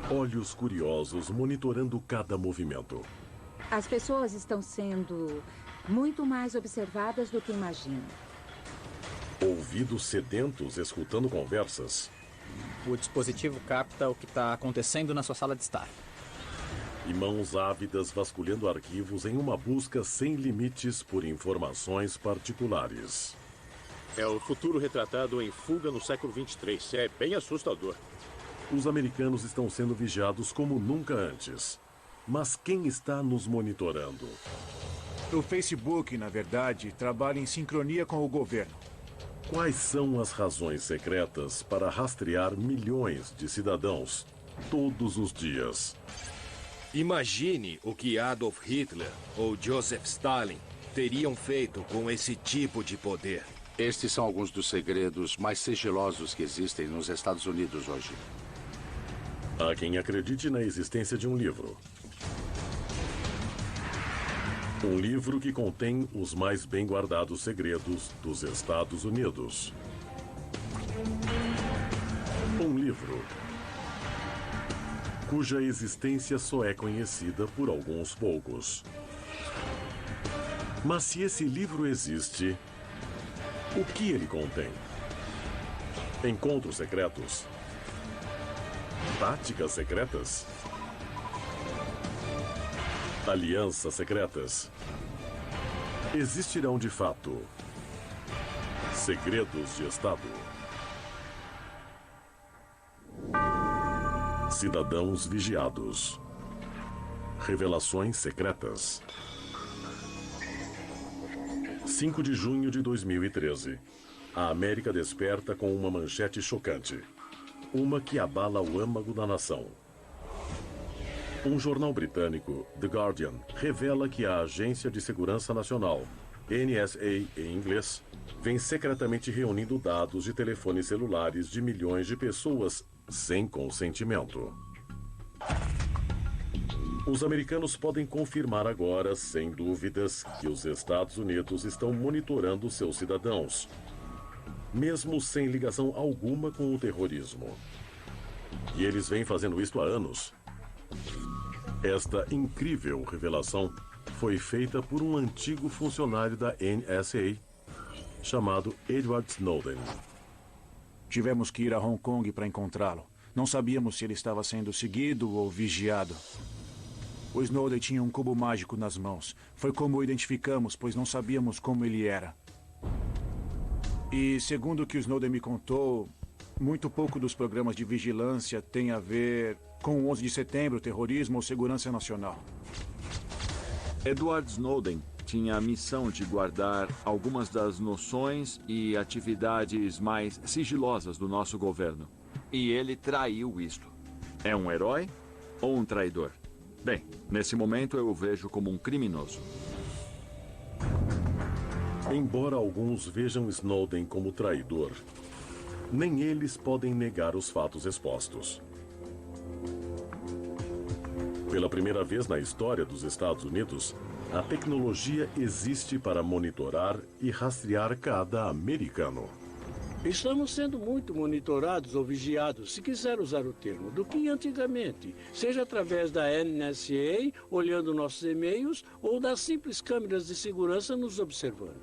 Olhos curiosos monitorando cada movimento. As pessoas estão sendo muito mais observadas do que imaginam. Ouvidos sedentos escutando conversas. O dispositivo capta o que está acontecendo na sua sala de estar. E mãos ávidas vasculhando arquivos em uma busca sem limites por informações particulares. É o futuro retratado em Fuga no século 23. É bem assustador. Os americanos estão sendo vigiados como nunca antes. Mas quem está nos monitorando? O Facebook, na verdade, trabalha em sincronia com o governo. Quais são as razões secretas para rastrear milhões de cidadãos todos os dias? Imagine o que Adolf Hitler ou Joseph Stalin teriam feito com esse tipo de poder. Estes são alguns dos segredos mais sigilosos que existem nos Estados Unidos hoje. Há quem acredite na existência de um livro. Um livro que contém os mais bem guardados segredos dos Estados Unidos. Um livro cuja existência só é conhecida por alguns poucos. Mas se esse livro existe, o que ele contém? Encontros secretos? Táticas secretas? Alianças secretas? Existirão de fato segredos de Estado? Cidadãos vigiados. Revelações secretas. 5 de junho de 2013. A América desperta com uma manchete chocante. Uma que abala o âmago da nação. Um jornal britânico, The Guardian, revela que a Agência de Segurança Nacional, NSA em inglês, vem secretamente reunindo dados de telefones celulares de milhões de pessoas sem consentimento. Os americanos podem confirmar agora, sem dúvidas, que os Estados Unidos estão monitorando seus cidadãos, mesmo sem ligação alguma com o terrorismo. E eles vêm fazendo isso há anos. Esta incrível revelação foi feita por um antigo funcionário da NSA, chamado Edward Snowden. Tivemos que ir a Hong Kong para encontrá-lo. Não sabíamos se ele estava sendo seguido ou vigiado. O Snowden tinha um cubo mágico nas mãos. Foi como o identificamos, pois não sabíamos como ele era. E segundo o que o Snowden me contou, muito pouco dos programas de vigilância tem a ver com o 11 de setembro, terrorismo ou segurança nacional. Edward Snowden tinha a missão de guardar algumas das noções e atividades mais sigilosas do nosso governo. E ele traiu isto. É um herói ou um traidor? Bem, nesse momento eu o vejo como um criminoso. Embora alguns vejam Snowden como traidor, nem eles podem negar os fatos expostos. Pela primeira vez na história dos Estados Unidos, a tecnologia existe para monitorar e rastrear cada americano. Estamos sendo muito monitorados ou vigiados, se quiser usar o termo, do que antigamente, seja através da NSA, olhando nossos e-mails, ou das simples câmeras de segurança nos observando.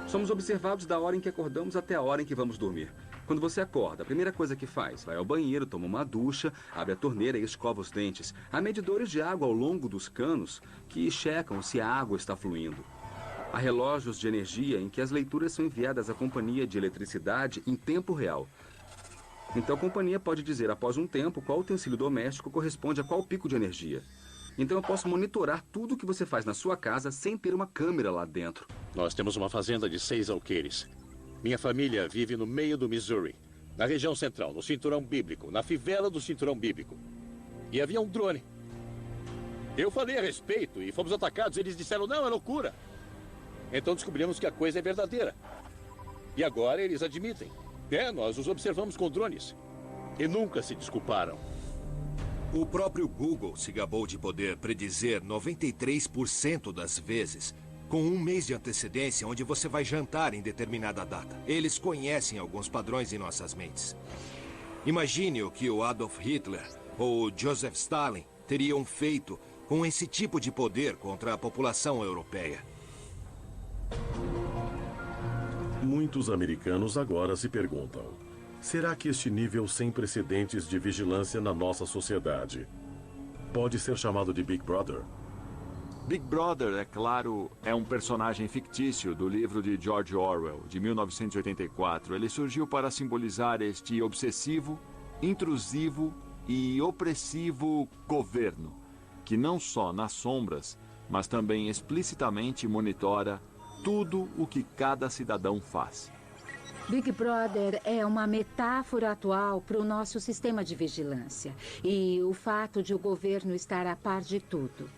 Somos observados da hora em que acordamos até a hora em que vamos dormir. Quando você acorda, a primeira coisa que faz, vai ao banheiro, toma uma ducha, abre a torneira e escova os dentes. Há medidores de água ao longo dos canos que checam se a água está fluindo. Há relógios de energia em que as leituras são enviadas à companhia de eletricidade em tempo real. Então a companhia pode dizer após um tempo qual utensílio doméstico corresponde a qual pico de energia. Então eu posso monitorar tudo o que você faz na sua casa sem ter uma câmera lá dentro. Nós temos uma fazenda de 6 alqueires. Minha família vive no meio do Missouri, na região central, no cinturão bíblico, na fivela do cinturão bíblico. E havia um drone. Eu falei a respeito e fomos atacados. Eles disseram, não, é loucura. Então descobrimos que a coisa é verdadeira. E agora eles admitem. Nós os observamos com drones. E nunca se desculparam. O próprio Google se gabou de poder predizer 93% das vezes, com um mês de antecedência, onde você vai jantar em determinada data. Eles conhecem alguns padrões em nossas mentes. Imagine o que o Adolf Hitler ou o Joseph Stalin teriam feito com esse tipo de poder contra a população europeia. Muitos americanos agora se perguntam: será que este nível sem precedentes de vigilância na nossa sociedade pode ser chamado de Big Brother? Big Brother, é claro, é um personagem fictício do livro de George Orwell, de 1984. Ele surgiu para simbolizar este obsessivo, intrusivo e opressivo governo, que não só nas sombras, mas também explicitamente monitora tudo o que cada cidadão faz. Big Brother é uma metáfora atual para o nosso sistema de vigilância e o fato de o governo estar a par de tudo.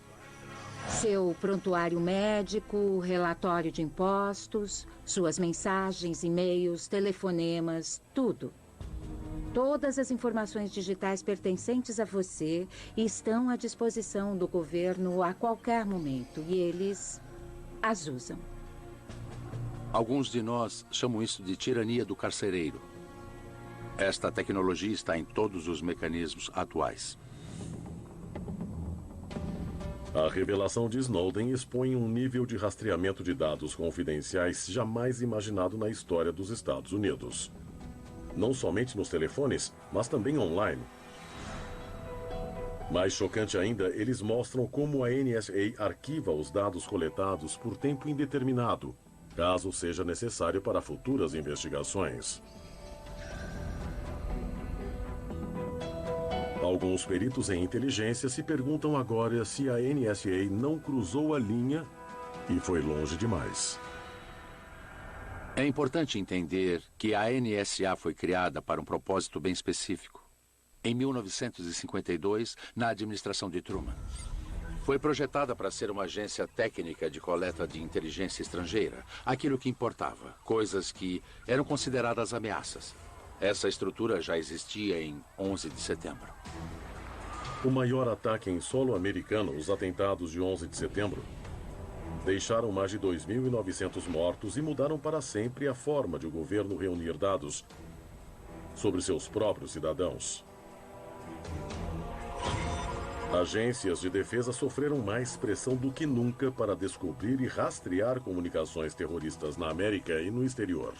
Seu prontuário médico, relatório de impostos, suas mensagens, e-mails, telefonemas, tudo. Todas as informações digitais pertencentes a você estão à disposição do governo a qualquer momento e eles as usam. Alguns de nós chamam isso de tirania do carcereiro. Esta tecnologia está em todos os mecanismos atuais. A revelação de Snowden expõe um nível de rastreamento de dados confidenciais jamais imaginado na história dos Estados Unidos. Não somente nos telefones, mas também online. Mais chocante ainda, eles mostram como a NSA arquiva os dados coletados por tempo indeterminado, caso seja necessário para futuras investigações. Alguns peritos em inteligência se perguntam agora se a NSA não cruzou a linha e foi longe demais. É importante entender que a NSA foi criada para um propósito bem específico. Em 1952, na administração de Truman. Foi projetada para ser uma agência técnica de coleta de inteligência estrangeira, aquilo que importava, coisas que eram consideradas ameaças. Essa estrutura já existia em 11 de setembro. O maior ataque em solo americano, os atentados de 11 de setembro, deixaram mais de 2.900 mortos e mudaram para sempre a forma de o governo reunir dados sobre seus próprios cidadãos. Agências de defesa sofreram mais pressão do que nunca para descobrir e rastrear comunicações terroristas na América e no exterior.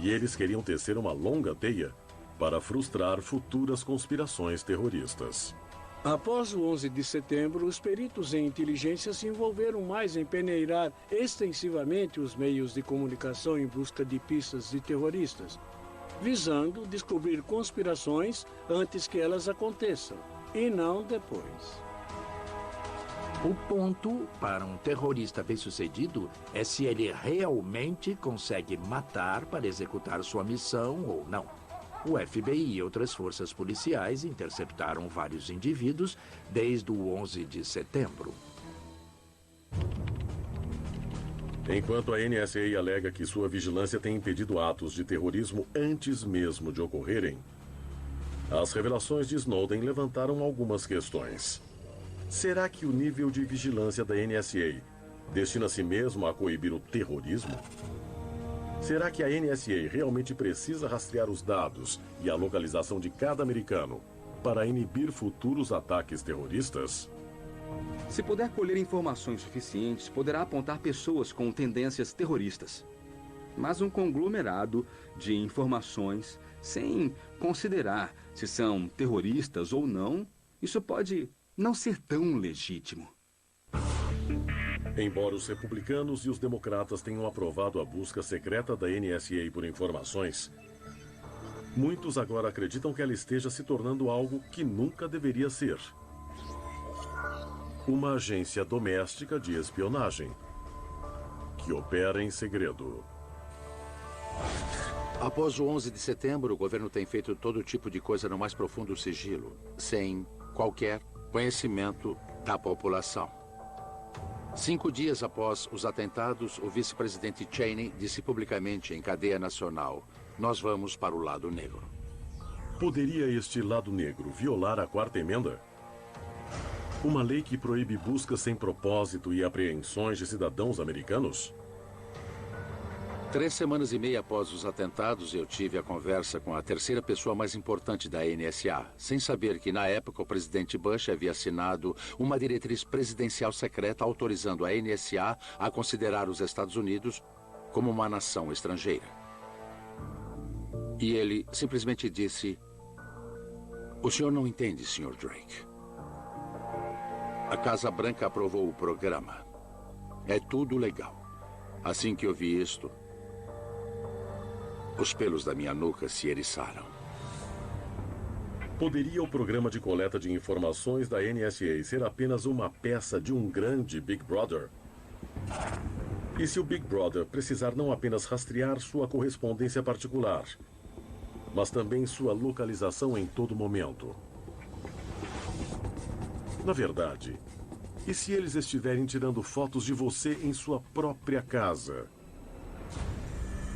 E eles queriam tecer uma longa teia para frustrar futuras conspirações terroristas. Após o 11 de setembro, os peritos em inteligência se envolveram mais em peneirar extensivamente os meios de comunicação em busca de pistas de terroristas, visando descobrir conspirações antes que elas aconteçam, e não depois. O ponto para um terrorista bem-sucedido é se ele realmente consegue matar para executar sua missão ou não. O FBI e outras forças policiais interceptaram vários indivíduos desde o 11 de setembro. Enquanto a NSA alega que sua vigilância tem impedido atos de terrorismo antes mesmo de ocorrerem, as revelações de Snowden levantaram algumas questões. Será que o nível de vigilância da NSA destina-se mesmo a coibir o terrorismo? Será que a NSA realmente precisa rastrear os dados e a localização de cada americano para inibir futuros ataques terroristas? Se puder colher informações suficientes, poderá apontar pessoas com tendências terroristas. Mas um conglomerado de informações, sem considerar se são terroristas ou não, isso pode não ser tão legítimo. Embora os republicanos e os democratas tenham aprovado a busca secreta da NSA por informações, muitos agora acreditam que ela esteja se tornando algo que nunca deveria ser. Uma agência doméstica de espionagem que opera em segredo. Após o 11 de setembro, o governo tem feito todo tipo de coisa no mais profundo sigilo, sem qualquer conhecimento da população. 5 dias após os atentados, o vice-presidente Cheney disse publicamente em cadeia nacional: "Nós vamos para o lado negro." Poderia este lado negro violar a 4ª emenda? Uma lei que proíbe buscas sem propósito e apreensões de cidadãos americanos? 3 semanas e meia após os atentados, eu tive a conversa com a terceira pessoa mais importante da NSA, sem saber que, na época, o presidente Bush havia assinado uma diretriz presidencial secreta autorizando a NSA a considerar os Estados Unidos como uma nação estrangeira. E ele simplesmente disse: "O senhor não entende, Sr. Drake. A Casa Branca aprovou o programa. É tudo legal." Assim que eu vi isto, os pelos da minha nuca se eriçaram. Poderia o programa de coleta de informações da NSA ser apenas uma peça de um grande Big Brother? E se o Big Brother precisar não apenas rastrear sua correspondência particular, mas também sua localização em todo momento? Na verdade, e se eles estiverem tirando fotos de você em sua própria casa?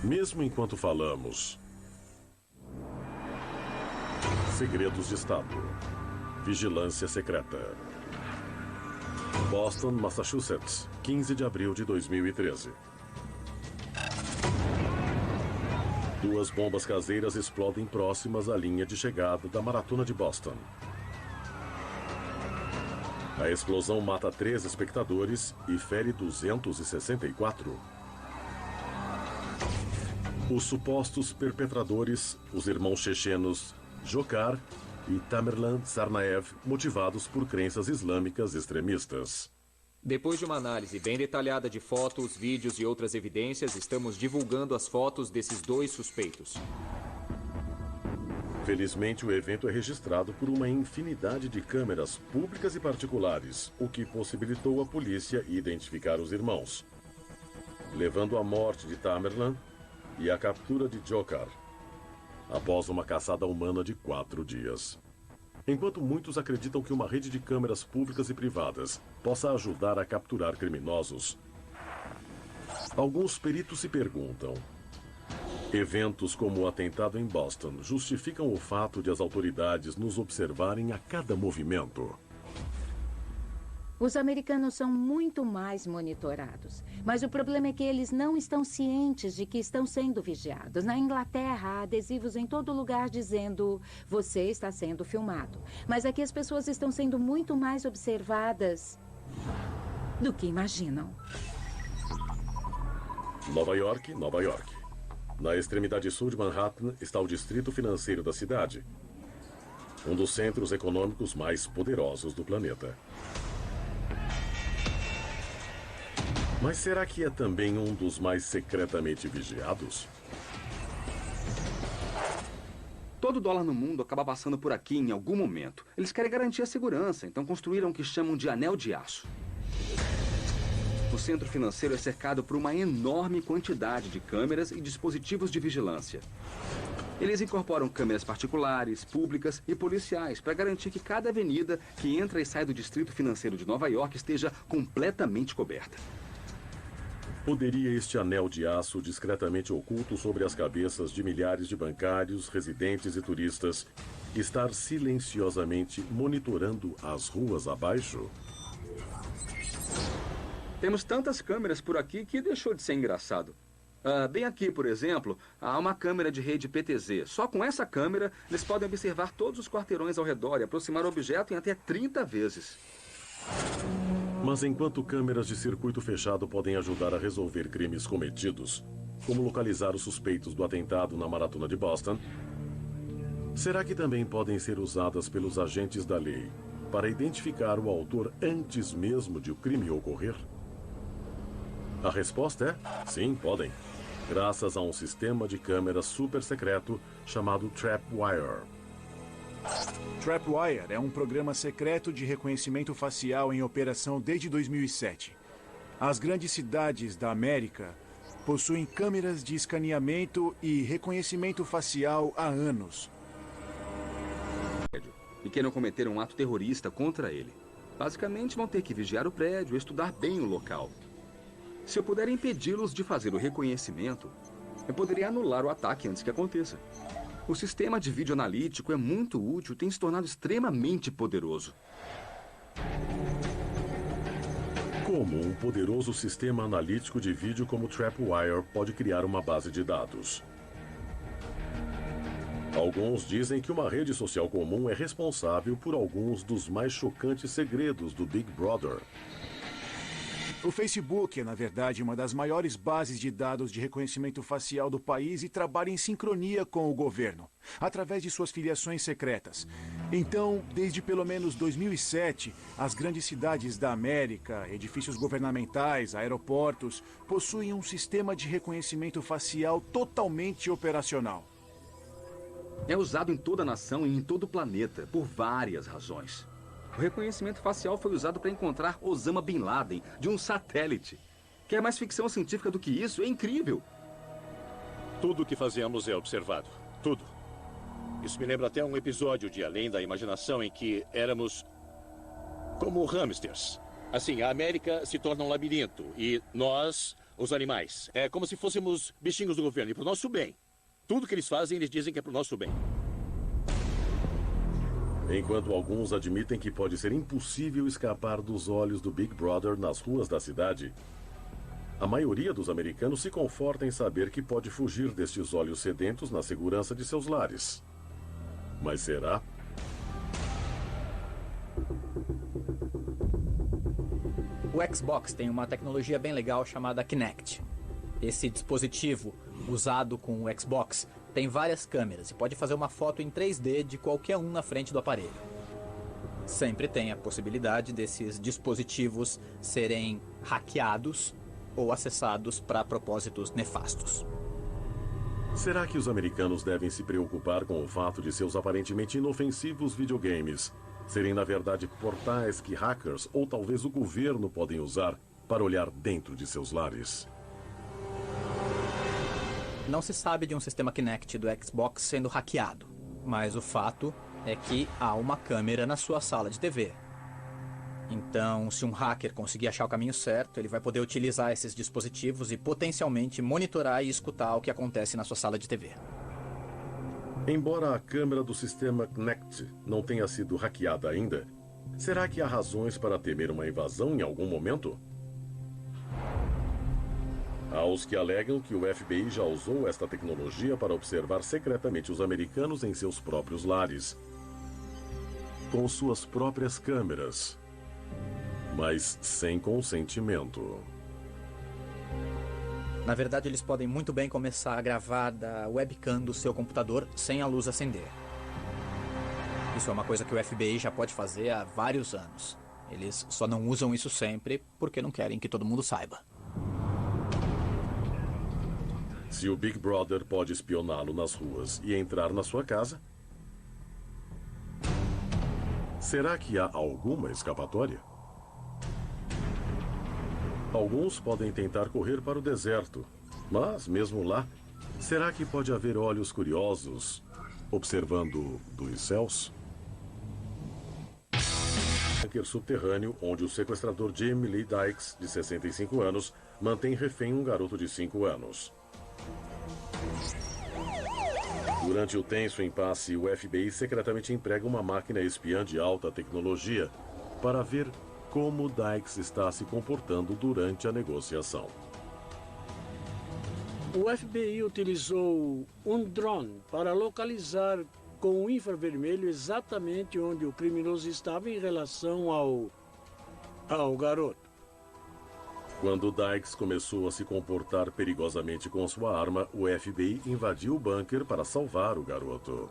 Mesmo enquanto falamos. Segredos de Estado. Vigilância secreta. Boston, Massachusetts, 15 de abril de 2013. 2 bombas caseiras explodem próximas à linha de chegada da Maratona de Boston. A explosão mata 3 espectadores e fere 264. Os supostos perpetradores, os irmãos chechenos Dzhokhar e Tamerlan Tsarnaev, motivados por crenças islâmicas extremistas. Depois de uma análise bem detalhada de fotos, vídeos e outras evidências, estamos divulgando as fotos desses 2 suspeitos. Felizmente, o evento é registrado por uma infinidade de câmeras públicas e particulares, o que possibilitou a polícia identificar os irmãos, levando à morte de Tamerlan e à captura de Dzhokhar, após uma caçada humana de 4 dias. Enquanto muitos acreditam que uma rede de câmeras públicas e privadas possa ajudar a capturar criminosos, alguns peritos se perguntam: eventos como o atentado em Boston justificam o fato de as autoridades nos observarem a cada movimento? Os americanos são muito mais monitorados. Mas o problema é que eles não estão cientes de que estão sendo vigiados. Na Inglaterra, há adesivos em todo lugar dizendo: você está sendo filmado. Mas aqui as pessoas estão sendo muito mais observadas do que imaginam. Nova York, Nova York. Na extremidade sul de Manhattan está o distrito financeiro da cidade, um dos centros econômicos mais poderosos do planeta. Mas será que é também um dos mais secretamente vigiados? Todo dólar no mundo acaba passando por aqui em algum momento. Eles querem garantir a segurança, então construíram o que chamam de anel de aço. O centro financeiro é cercado por uma enorme quantidade de câmeras e dispositivos de vigilância. Eles incorporam câmeras particulares, públicas e policiais para garantir que cada avenida que entra e sai do distrito financeiro de Nova York esteja completamente coberta. Poderia este anel de aço discretamente oculto sobre as cabeças de milhares de bancários, residentes e turistas estar silenciosamente monitorando as ruas abaixo? Temos tantas câmeras por aqui que deixou de ser engraçado. Bem aqui, por exemplo, há uma câmera de rede PTZ. Só com essa câmera, eles podem observar todos os quarteirões ao redor e aproximar o objeto em até 30 vezes. Mas enquanto câmeras de circuito fechado podem ajudar a resolver crimes cometidos, como localizar os suspeitos do atentado na Maratona de Boston, será que também podem ser usadas pelos agentes da lei para identificar o autor antes mesmo de o crime ocorrer? A resposta é sim, podem, graças a um sistema de câmeras super secreto chamado Trapwire. Trapwire é um programa secreto de reconhecimento facial em operação desde 2007. As grandes cidades da América possuem câmeras de escaneamento e reconhecimento facial há anos. E queiram cometer um ato terrorista contra ele. Basicamente, vão ter que vigiar o prédio e estudar bem o local. Se eu puder impedi-los de fazer o reconhecimento, eu poderia anular o ataque antes que aconteça. O sistema de vídeo analítico é muito útil e tem se tornado extremamente poderoso. Como um poderoso sistema analítico de vídeo como Trapwire pode criar uma base de dados? Alguns dizem que uma rede social comum é responsável por alguns dos mais chocantes segredos do Big Brother. O Facebook é, na verdade, uma das maiores bases de dados de reconhecimento facial do país e trabalha em sincronia com o governo, através de suas filiações secretas. Então, desde pelo menos 2007, as grandes cidades da América, edifícios governamentais, aeroportos, possuem um sistema de reconhecimento facial totalmente operacional. É usado em toda a nação e em todo o planeta, por várias razões. O reconhecimento facial foi usado para encontrar Osama Bin Laden de um satélite. Quer mais ficção científica do que isso? É incrível! Tudo o que fazemos é observado. Tudo. Isso me lembra até um episódio de Além da Imaginação em que éramos como hamsters. Assim, a América se torna um labirinto e nós, os animais, é como se fôssemos bichinhos do governo e para o nosso bem. Tudo que eles fazem, eles dizem que é para o nosso bem. Enquanto alguns admitem que pode ser impossível escapar dos olhos do Big Brother nas ruas da cidade, a maioria dos americanos se conforta em saber que pode fugir destes olhos sedentos na segurança de seus lares. Mas será? O Xbox tem uma tecnologia bem legal chamada Kinect. Esse dispositivo, usado com o Xbox, tem várias câmeras e pode fazer uma foto em 3D de qualquer um na frente do aparelho. Sempre tem a possibilidade desses dispositivos serem hackeados ou acessados para propósitos nefastos. Será que os americanos devem se preocupar com o fato de seus aparentemente inofensivos videogames serem, na verdade, portais que hackers ou talvez o governo podem usar para olhar dentro de seus lares? Não se sabe de um sistema Kinect do Xbox sendo hackeado, mas o fato é que há uma câmera na sua sala de TV. Então, se um hacker conseguir achar o caminho certo, ele vai poder utilizar esses dispositivos e potencialmente monitorar e escutar o que acontece na sua sala de TV. Embora a câmera do sistema Kinect não tenha sido hackeada ainda, será que há razões para temer uma invasão em algum momento? Há os que alegam que o FBI já usou esta tecnologia para observar secretamente os americanos em seus próprios lares, com suas próprias câmeras, mas sem consentimento. Na verdade, eles podem muito bem começar a gravar da webcam do seu computador sem a luz acender. Isso é uma coisa que o FBI já pode fazer há vários anos. Eles só não usam isso sempre porque não querem que todo mundo saiba. Se o Big Brother pode espioná-lo nas ruas e entrar na sua casa, será que há alguma escapatória? Alguns podem tentar correr para o deserto, mas mesmo lá, será que pode haver olhos curiosos observando dos céus? Bunker subterrâneo onde o sequestrador Jimmy Lee Dykes, de 65 anos, mantém refém um garoto de 5 anos. Durante o tenso impasse, o FBI secretamente emprega uma máquina espiã de alta tecnologia para ver como Dykes está se comportando durante a negociação. O FBI utilizou um drone para localizar com o infravermelho exatamente onde o criminoso estava em relação ao garoto. Quando Dykes começou a se comportar perigosamente com sua arma, o FBI invadiu o bunker para salvar o garoto.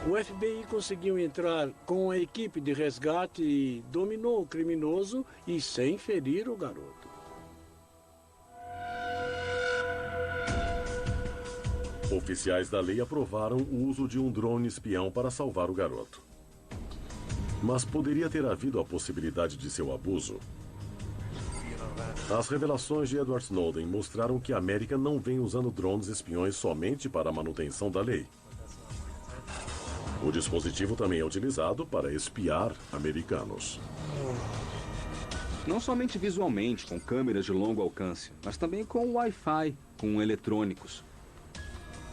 O FBI conseguiu entrar com a equipe de resgate e dominou o criminoso e sem ferir o garoto. Oficiais da lei aprovaram o uso de um drone espião para salvar o garoto. Mas poderia ter havido a possibilidade de seu abuso. As revelações de Edward Snowden mostraram que a América não vem usando drones espiões somente para a manutenção da lei. O dispositivo também é utilizado para espiar americanos. Não somente visualmente, com câmeras de longo alcance, mas também com Wi-Fi, com eletrônicos.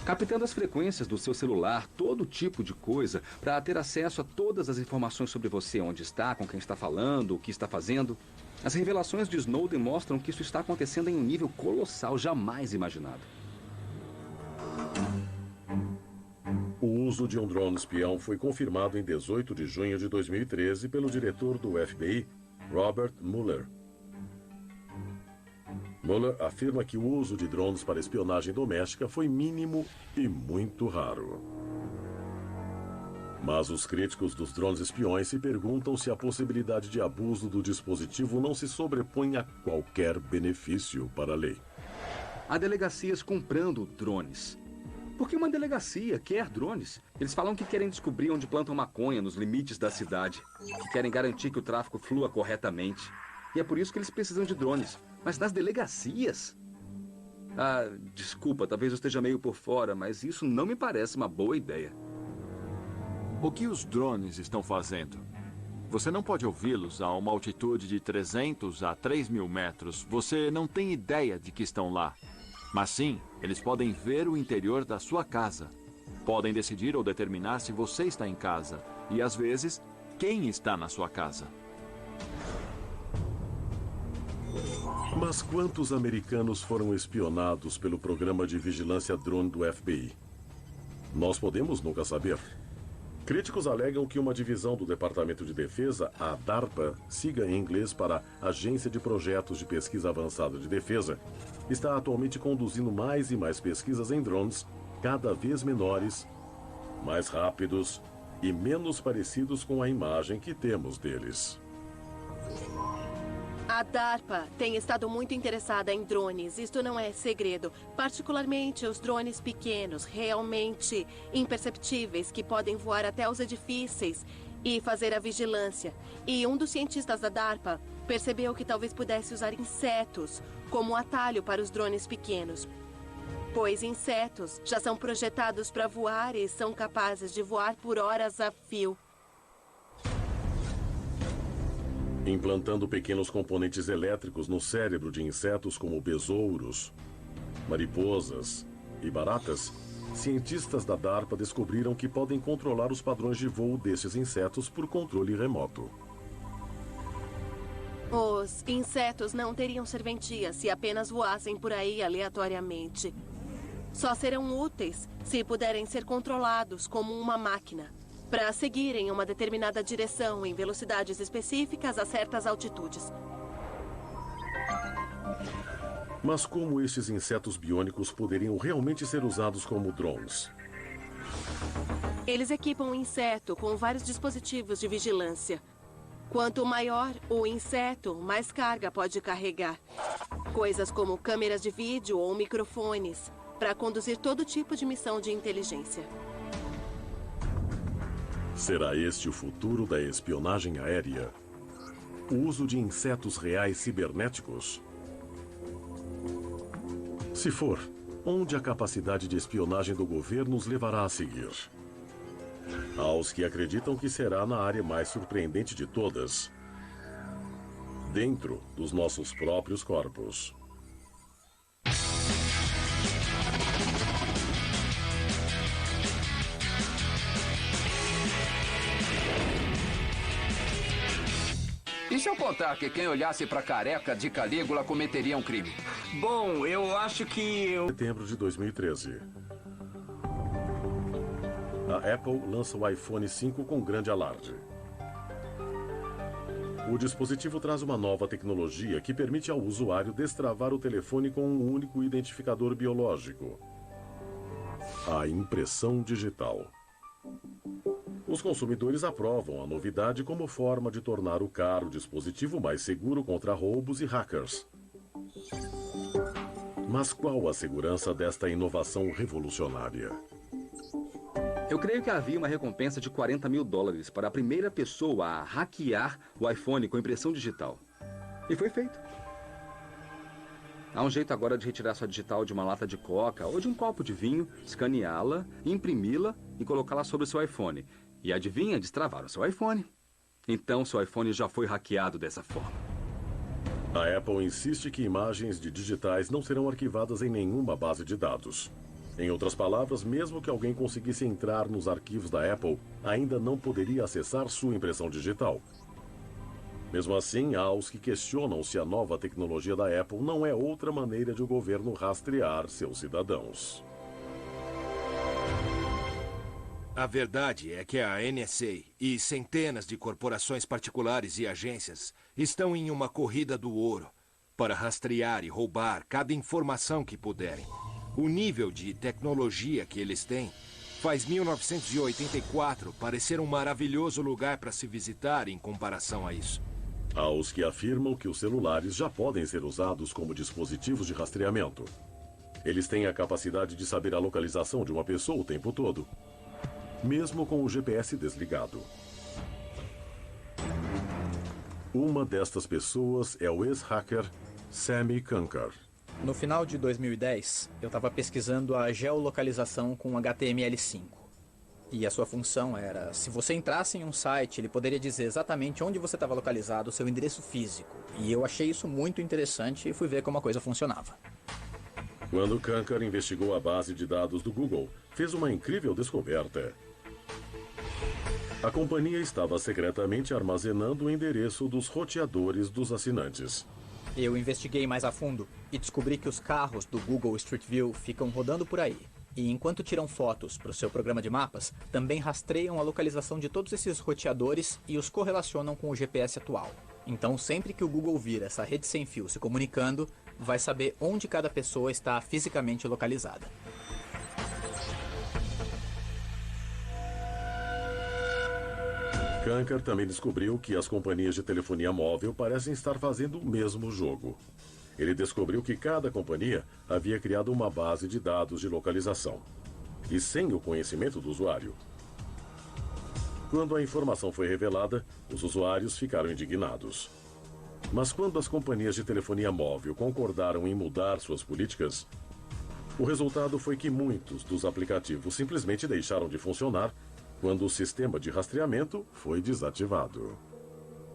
captando as frequências do seu celular, todo tipo de coisa, para ter acesso a todas as informações sobre você, onde está, com quem está falando, o que está fazendo. As revelações de Snowden mostram que isso está acontecendo em um nível colossal, jamais imaginado. O uso de um drone espião foi confirmado em 18 de junho de 2013 pelo diretor do FBI, Robert Mueller. Mueller afirma que o uso de drones para espionagem doméstica foi mínimo e muito raro. Mas os críticos dos drones espiões se perguntam se a possibilidade de abuso do dispositivo não se sobrepõe a qualquer benefício para a lei. Há delegacias comprando drones. Por que uma delegacia quer drones? Eles falam que querem descobrir onde plantam maconha nos limites da cidade, que querem garantir que o tráfico flua corretamente. E é por isso que eles precisam de drones. Mas nas delegacias? Ah, desculpa, talvez eu esteja meio por fora, mas isso não me parece uma boa ideia. O que os drones estão fazendo? Você não pode ouvi-los a uma altitude de 300 a 3.000 metros. Você não tem ideia de que estão lá. Mas sim, eles podem ver o interior da sua casa. Podem decidir ou determinar se você está em casa. E, às vezes, quem está na sua casa. Mas quantos americanos foram espionados pelo programa de vigilância drone do FBI? Nós podemos nunca saber. Críticos alegam que uma divisão do Departamento de Defesa, a DARPA, siga em inglês para Agência de Projetos de Pesquisa Avançada de Defesa, está atualmente conduzindo mais e mais pesquisas em drones, cada vez menores, mais rápidos e menos parecidos com a imagem que temos deles. A DARPA tem estado muito interessada em drones, isto não é segredo. Particularmente os drones pequenos, realmente imperceptíveis, que podem voar até os edifícios e fazer a vigilância. E um dos cientistas da DARPA percebeu que talvez pudesse usar insetos como atalho para os drones pequenos. Pois insetos já são projetados para voar e são capazes de voar por horas a fio. Implantando pequenos componentes elétricos no cérebro de insetos como besouros, mariposas e baratas, cientistas da DARPA descobriram que podem controlar os padrões de voo desses insetos por controle remoto. Os insetos não teriam serventia se apenas voassem por aí aleatoriamente. Só serão úteis se puderem ser controlados como uma máquina, para seguirem uma determinada direção em velocidades específicas a certas altitudes. Mas como estes insetos biônicos poderiam realmente ser usados como drones? Eles equipam o inseto com vários dispositivos de vigilância. Quanto maior o inseto, mais carga pode carregar. Coisas como câmeras de vídeo ou microfones, para conduzir todo tipo de missão de inteligência. Será este o futuro da espionagem aérea? O uso de insetos reais cibernéticos? Se for, onde a capacidade de espionagem do governo nos levará a seguir? Aos que acreditam que será na área mais surpreendente de todas, dentro dos nossos próprios corpos. E se eu contar que quem olhasse para a careca de Calígula cometeria um crime? Bom, eu acho que Setembro de 2013. A Apple lança o iPhone 5 com grande alarde. O dispositivo traz uma nova tecnologia que permite ao usuário destravar o telefone com um único identificador biológico: a impressão digital. Os consumidores aprovam a novidade como forma de tornar o caro dispositivo mais seguro contra roubos e hackers. Mas qual a segurança desta inovação revolucionária? Eu creio que havia uma recompensa de $40 mil para a primeira pessoa a hackear o iPhone com impressão digital. E foi feito. Há um jeito agora de retirar sua digital de uma lata de coca ou de um copo de vinho, escaneá-la, imprimi-la e colocá-la sobre o seu iPhone. E adivinha, destravaram seu iPhone. Então, seu iPhone já foi hackeado dessa forma. A Apple insiste que imagens de digitais não serão arquivadas em nenhuma base de dados. Em outras palavras, mesmo que alguém conseguisse entrar nos arquivos da Apple, ainda não poderia acessar sua impressão digital. Mesmo assim, há os que questionam se a nova tecnologia da Apple não é outra maneira de o governo rastrear seus cidadãos. A verdade é que a NSA e centenas de corporações particulares e agências estão em uma corrida do ouro para rastrear e roubar cada informação que puderem. O nível de tecnologia que eles têm faz 1984 parecer um maravilhoso lugar para se visitar em comparação a isso. Há os que afirmam que os celulares já podem ser usados como dispositivos de rastreamento. Eles têm a capacidade de saber a localização de uma pessoa o tempo todo, mesmo com o GPS desligado. Uma destas pessoas é o ex-hacker Sammy Kunkar. No final de 2010, eu estava pesquisando a geolocalização com HTML5. E a sua função era, se você entrasse em um site, ele poderia dizer exatamente onde você estava localizado, o seu endereço físico. E eu achei isso muito interessante e fui ver como a coisa funcionava. Quando Kunkar investigou a base de dados do Google, fez uma incrível descoberta. A companhia estava secretamente armazenando o endereço dos roteadores dos assinantes. Eu investiguei mais a fundo e descobri que os carros do Google Street View ficam rodando por aí. E enquanto tiram fotos para o seu programa de mapas, também rastreiam a localização de todos esses roteadores e os correlacionam com o GPS atual. Então, sempre que o Google vir essa rede sem fio se comunicando, vai saber onde cada pessoa está fisicamente localizada. Kunkar também descobriu que as companhias de telefonia móvel parecem estar fazendo o mesmo jogo. Ele descobriu que cada companhia havia criado uma base de dados de localização, e sem o conhecimento do usuário. Quando a informação foi revelada, os usuários ficaram indignados. Mas quando as companhias de telefonia móvel concordaram em mudar suas políticas, o resultado foi que muitos dos aplicativos simplesmente deixaram de funcionar quando o sistema de rastreamento foi desativado.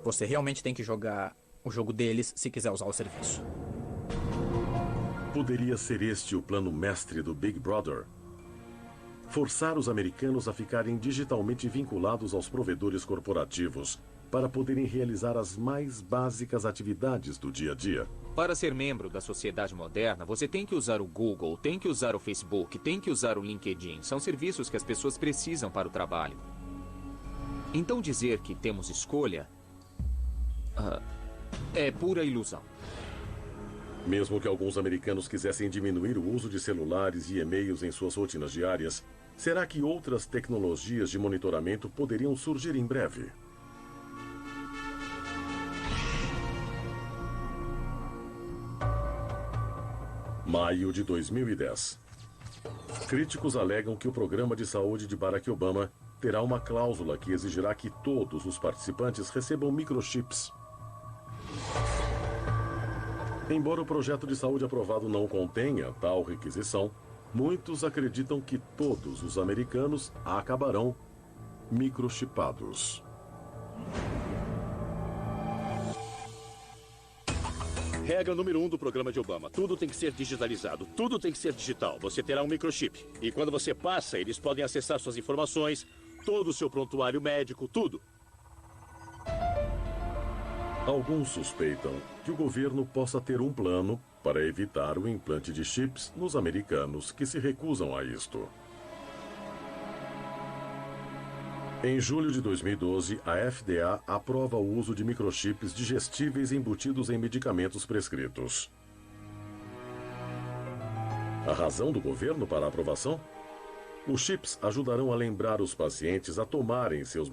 Você realmente tem que jogar o jogo deles se quiser usar o serviço. Poderia ser este o plano mestre do Big Brother? Forçar os americanos a ficarem digitalmente vinculados aos provedores corporativos para poderem realizar as mais básicas atividades do dia a dia. Para ser membro da sociedade moderna, você tem que usar o Google, tem que usar o Facebook, tem que usar o LinkedIn. São serviços que as pessoas precisam para o trabalho. Então dizer que temos escolha é pura ilusão. Mesmo que alguns americanos quisessem diminuir o uso de celulares e e-mails em suas rotinas diárias, será que outras tecnologias de monitoramento poderiam surgir em breve? Maio de 2010. Críticos alegam que o programa de saúde de Barack Obama terá uma cláusula que exigirá que todos os participantes recebam microchips. Embora o projeto de saúde aprovado não contenha tal requisição, muitos acreditam que todos os americanos acabarão microchipados. Regra número 1 do programa de Obama. Tudo tem que ser digitalizado. Tudo tem que ser digital. Você terá um microchip. E quando você passa, eles podem acessar suas informações, todo o seu prontuário médico, tudo. Alguns suspeitam que o governo possa ter um plano para evitar o implante de chips nos americanos que se recusam a isto. Em julho de 2012, a FDA aprova o uso de microchips digestíveis embutidos em medicamentos prescritos. A razão do governo para a aprovação? Os chips ajudarão a lembrar os pacientes a tomarem seus